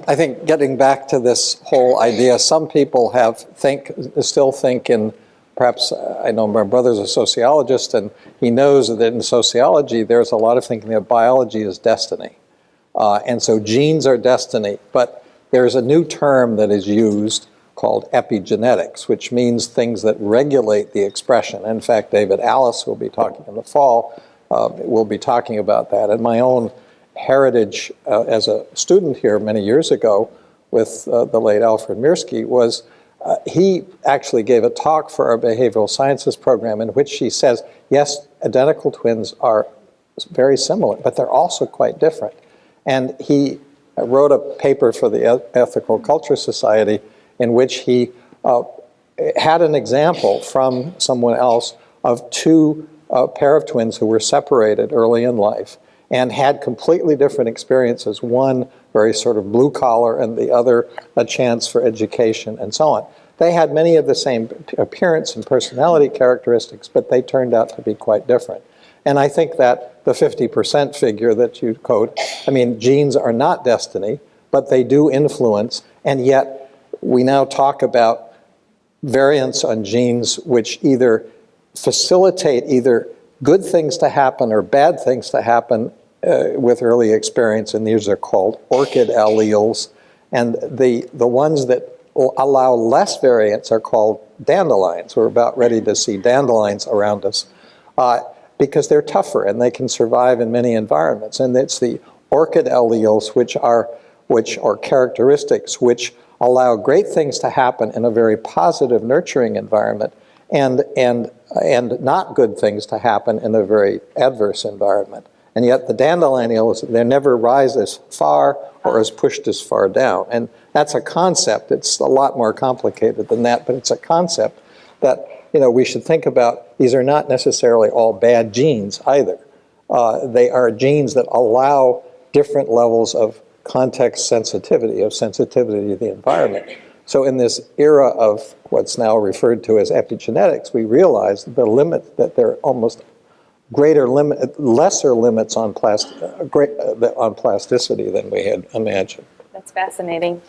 [SPEAKER 3] I think getting back to this whole idea, some people still think in, perhaps, I know my brother's a sociologist, and he knows that in sociology there's a lot of thinking that biology is destiny. And so genes are destiny, but there's a new term that is used called epigenetics, which means things that regulate the expression. In fact, David Alice will be talking in the fall, will be talking about that. And my own heritage as a student here many years ago with the late Alfred Mirsky was he actually gave a talk for our behavioral sciences program in which he says, yes, identical twins are very similar, but they're also quite different. And he wrote a paper for the Ethical Culture Society in which he had an example from someone else of two pair of twins who were separated early in life and had completely different experiences, one very sort of blue collar and the other a chance for education and so on. They had many of the same appearance and personality characteristics, but they turned out to be quite different. And I think that the 50% figure that you quote, I mean, genes are not destiny, but they do influence, and yet we now talk about variants on genes which either facilitate either good things to happen or bad things to happen with early experience, and these are called orchid alleles. And the ones that allow less variance are called dandelions. We're about ready to see dandelions around us because they're tougher and they can survive in many environments. And it's the orchid alleles which are characteristics which allow great things to happen in a very positive, nurturing environment, and not good things to happen in a very adverse environment. And yet the dandelion alleles, they never rise as far or is pushed as far down. And that's a concept. It's a lot more complicated than that, but it's a concept that we should think about. These are not necessarily all bad genes either. They are genes that allow different levels of context sensitivity, of sensitivity to the environment. So in this era of what's now referred to as epigenetics, we realize the limit that there are almost lesser limits on plasticity than we had imagined.
[SPEAKER 2] That's fascinating.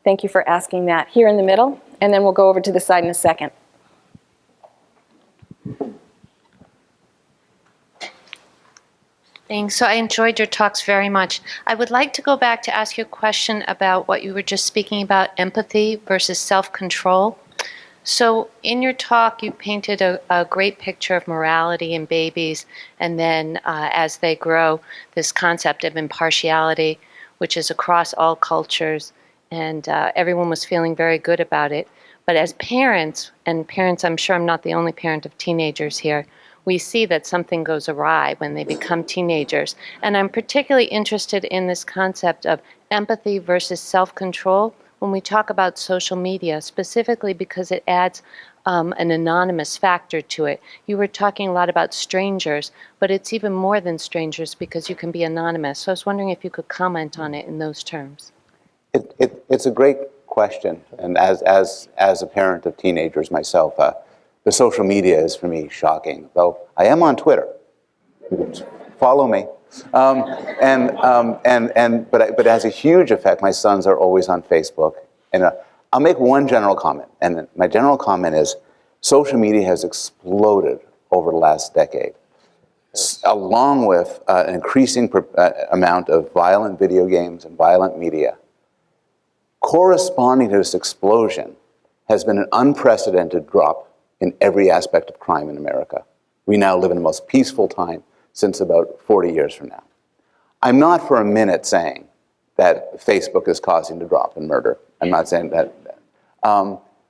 [SPEAKER 2] Thank you for asking that. Here in the middle, and then we'll go over to the side in a second.
[SPEAKER 5] Thanks. So I enjoyed your talks very much. I would like to go back to ask you a question about what you were just speaking about, empathy versus self-control. So in your talk, you painted a great picture of morality in babies, and then as they grow, this concept of impartiality, which is across all cultures, and everyone was feeling very good about it. But as parents, and parents, I'm sure I'm not the only parent of teenagers here, we see that something goes awry when they become teenagers. And I'm particularly interested in this concept of empathy versus self-control when we talk about social media, specifically because it adds an anonymous factor to it. You were talking a lot about strangers, but it's even more than strangers because you can be anonymous. So I was wondering if you could comment on it in those terms.
[SPEAKER 1] It's a great question, and as a parent of teenagers myself, the social media is for me shocking. Though I am on Twitter, follow me, but it has a huge effect. My sons are always on Facebook, and I'll make one general comment, and my general comment is social media has exploded over the last decade, along with an increasing amount of violent video games and violent media. Corresponding to this explosion has been an unprecedented drop in every aspect of crime in America. We now live in the most peaceful time since about 40 years from now. I'm not for a minute saying that Facebook is causing the drop in murder. I'm not saying that.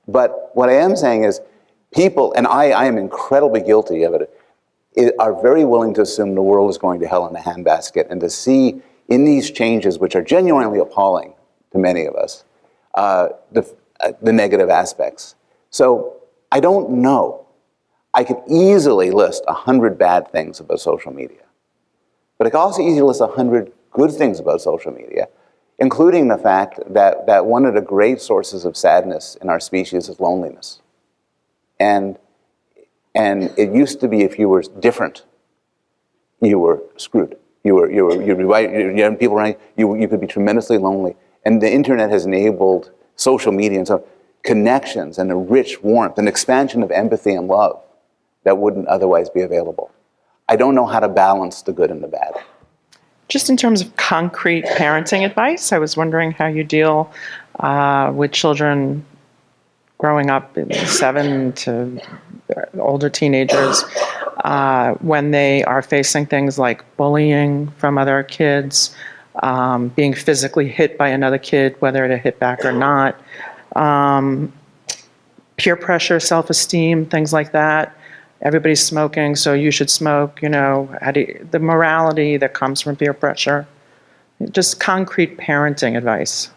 [SPEAKER 1] But what I am saying is people, and I am incredibly guilty of it, are very willing to assume the world is going to hell in a handbasket, and to see in these changes, which are genuinely appalling to many of us, the negative aspects. So I don't know. I could easily list 100 bad things about social media. But I could also easily list 100 good things about social media, including the fact that one of the great sources of sadness in our species is loneliness. And it used to be if you were different, you were screwed. You'd be white, people around you could be tremendously lonely. And the internet has enabled social media and so connections and a rich warmth, an expansion of empathy and love that wouldn't otherwise be available. I don't know how to balance the good and the bad.
[SPEAKER 6] Just in terms of concrete parenting advice, I was wondering how you deal with children growing up, 7 to older teenagers, when they are facing things like bullying from other kids, being physically hit by another kid, whether to hit back or not, peer pressure, self-esteem, things like that. Everybody's smoking, so you should smoke, the morality that comes from peer pressure. Just concrete parenting advice.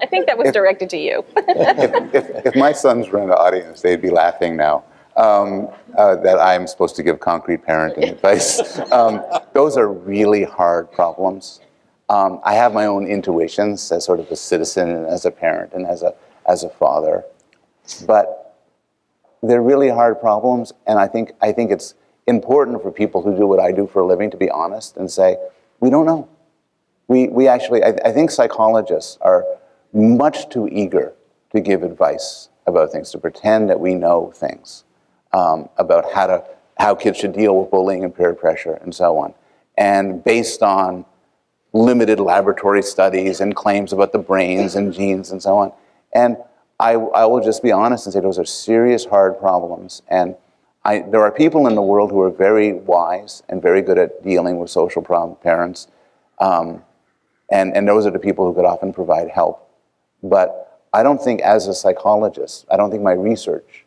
[SPEAKER 2] I think that was directed to you.
[SPEAKER 1] If my sons were in the audience, they'd be laughing now that I'm supposed to give concrete parenting advice. Those are really hard problems. I have my own intuitions as sort of a citizen and as a parent and as a father, but they're really hard problems, and I think it's important for people who do what I do for a living to be honest and say, we don't know. We actually, I think psychologists are much too eager to give advice about things, to pretend that we know things about how kids should deal with bullying and peer pressure and so on, and based on limited laboratory studies and claims about the brains and genes and so on. And I will just be honest and say those are serious, hard problems. And there are people in the world who are very wise and very good at dealing with social parents. And those are the people who could often provide help. But I don't think as a psychologist, I don't think my research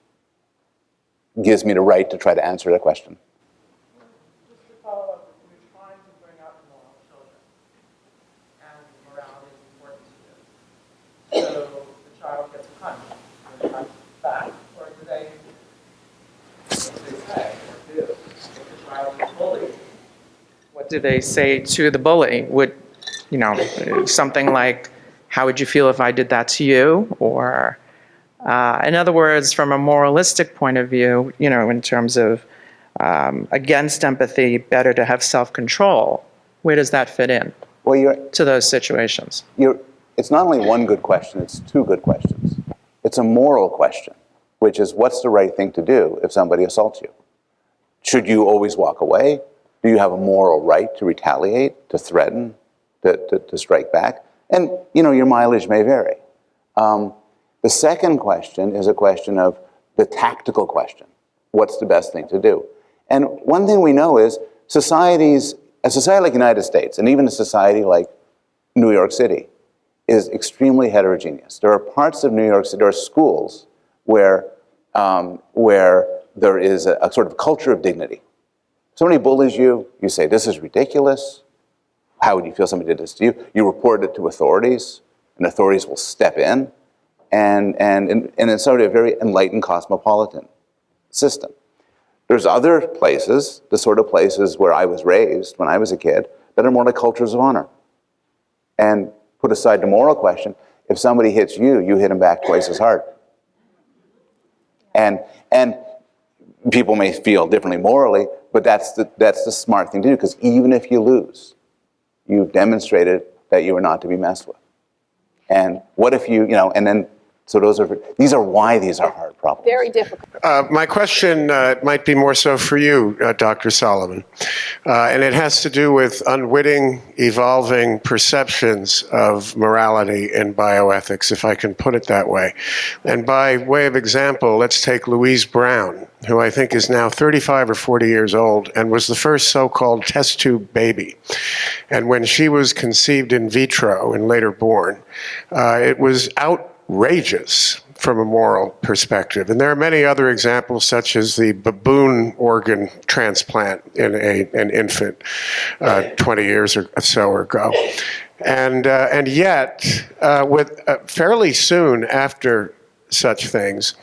[SPEAKER 1] gives me the right to try to answer that question.
[SPEAKER 6] What do they say to the bully? Would, something like, how would you feel if I did that to you? Or, in other words, from a moralistic point of view, in terms of against empathy, better to have self-control, where does that fit in to those situations?
[SPEAKER 1] It's not only one good question, it's two good questions. It's a moral question, which is what's the right thing to do if somebody assaults you? Should you always walk away? Do you have a moral right to retaliate, to threaten, to strike back? And, your mileage may vary. The second question is a question of the tactical question. What's the best thing to do? And one thing we know is a society like the United States, and even a society like New York City, is extremely heterogeneous. There are parts of New York City, there are schools where there is a sort of culture of dignity. Somebody bullies you, you say, this is ridiculous. How would you feel if somebody did this to you? You report it to authorities, and authorities will step in, and it's sort of a very enlightened cosmopolitan system. There's other places, the sort of places where I was raised when I was a kid, that are more like cultures of honor. And put aside the moral question, if somebody hits you, you hit them back twice as hard. And people may feel differently morally, but that's the smart thing to do, because even if you lose, you've demonstrated that you are not to be messed with. And what if and then, so these are why these are hard problems.
[SPEAKER 2] Very difficult.
[SPEAKER 7] My question might be more so for you, Dr. Solomon, and it has to do with unwitting, evolving perceptions of morality in bioethics, if I can put it that way. And by way of example, let's take Louise Brown, who I think is now 35 or 40 years old and was the first so-called test tube baby. And when she was conceived in vitro and later born, it was outrageous from a moral perspective. And there are many other examples, such as the baboon organ transplant in an infant 20 years or so ago. And yet, fairly soon after such things,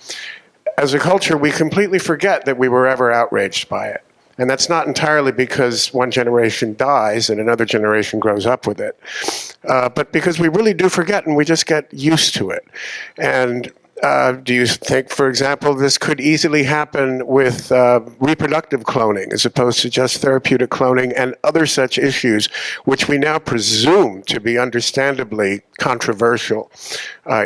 [SPEAKER 7] as a culture, we completely forget that we were ever outraged by it. And that's not entirely because one generation dies and another generation grows up with it, but because we really do forget and we just get used to it. And do you think, for example, this could easily happen with reproductive cloning as opposed to just therapeutic cloning and other such issues, which we now presume to be understandably controversial,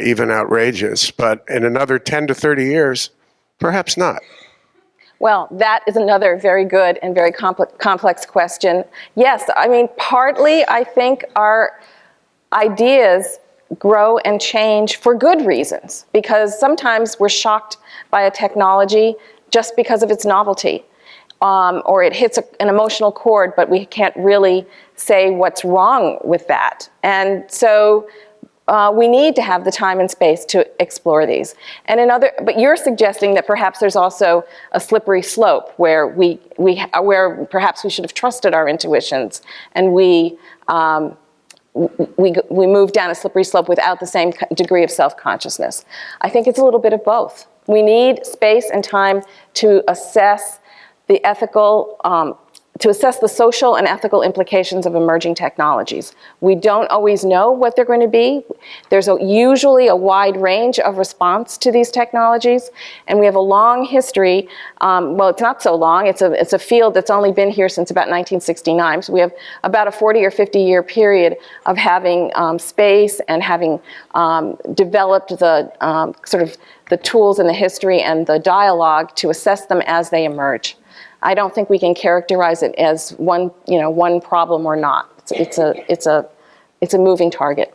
[SPEAKER 7] even outrageous, but in another 10 to 30 years, perhaps not?
[SPEAKER 2] Well, that is another very good and very complex question. Yes, I mean, partly I think our ideas grow and change for good reasons, because sometimes we're shocked by a technology just because of its novelty, or it hits an emotional chord, but we can't really say what's wrong with that. And so we need to have the time and space to explore these. And but you're suggesting that perhaps there's also a slippery slope where where perhaps we should have trusted our intuitions, and we move down a slippery slope without the same degree of self-consciousness. I think it's a little bit of both. We need space and time to assess the social and ethical implications of emerging technologies. We don't always know what they're going to be. There's usually a wide range of response to these technologies, and we have a long history. Well, it's not so long. It's a field that's only been here since about 1969. So we have about a 40 or 50 year period of having space and having developed the sort of the tools and the history and the dialogue to assess them as they emerge. I don't think we can characterize it as one problem or not. It's a moving target.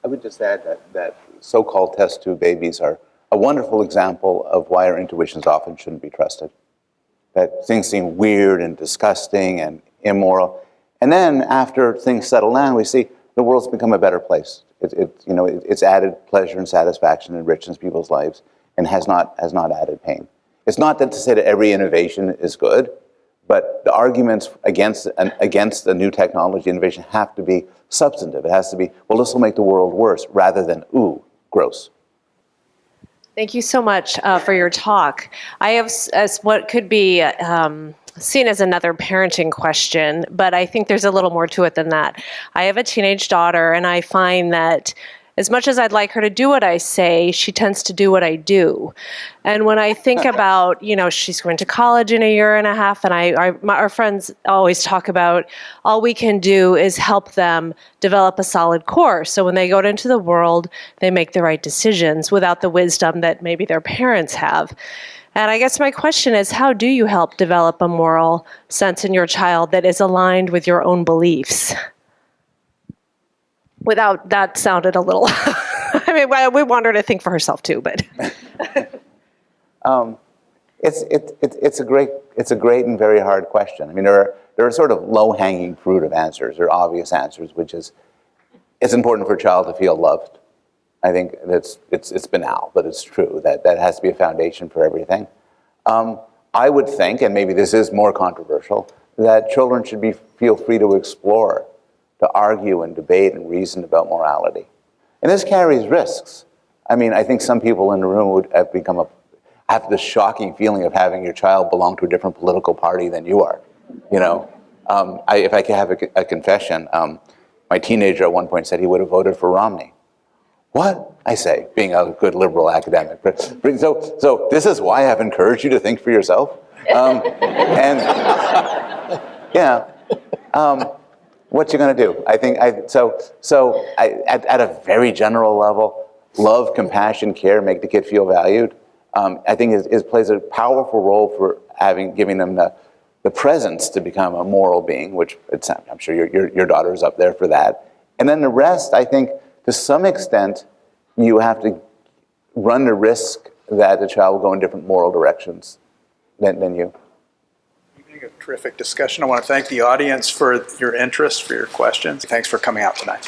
[SPEAKER 1] I would just add that so-called test tube babies are a wonderful example of why our intuitions often shouldn't be trusted. That things seem weird and disgusting and immoral, and then after things settle down, we see the world's become a better place. It's added pleasure and satisfaction, enriches people's lives, and has not added pain. It's not that to say that every innovation is good, but the arguments against a new technology innovation have to be substantive. It has to be, well, this will make the world worse, rather than, ooh, gross.
[SPEAKER 8] Thank you so much for your talk. I have as what could be seen as another parenting question, but I think there's a little more to it than that. I have a teenage daughter, and I find that as much as I'd like her to do what I say, she tends to do what I do. And when I think about, she's going to college in a year and a half, and our friends always talk about all we can do is help them develop a solid core. So when they go into the world, they make the right decisions without the wisdom that maybe their parents have. And I guess my question is, how do you help develop a moral sense in your child that is aligned with your own beliefs? Without, that sounded a little, I mean, we want her to think for herself too, but.
[SPEAKER 1] It's a great and very hard question. I mean, there are sort of low-hanging fruit of answers, or obvious answers, which is, it's important for a child to feel loved. I think it's banal, but it's true, that has to be a foundation for everything. I would think, and maybe this is more controversial, that children should feel free to explore, to argue and debate and reason about morality. And this carries risks. I mean, I think some people in the room would have this shocking feeling of having your child belong to a different political party than you are. If I could have a confession, my teenager at one point said he would have voted for Romney. What? I say, being a good liberal academic. So this is why I've encouraged you to think for yourself. What you going to do? I think at a very general level, love, compassion, care, make the kid feel valued. I think it plays a powerful role for giving them the presence to become a moral being, which I'm sure your daughter's up there for that. And then the rest, I think, to some extent, you have to run the risk that the child will go in different moral directions than you.
[SPEAKER 9] A terrific discussion. I want to thank the audience for your interest, for your questions. Thanks for coming out tonight.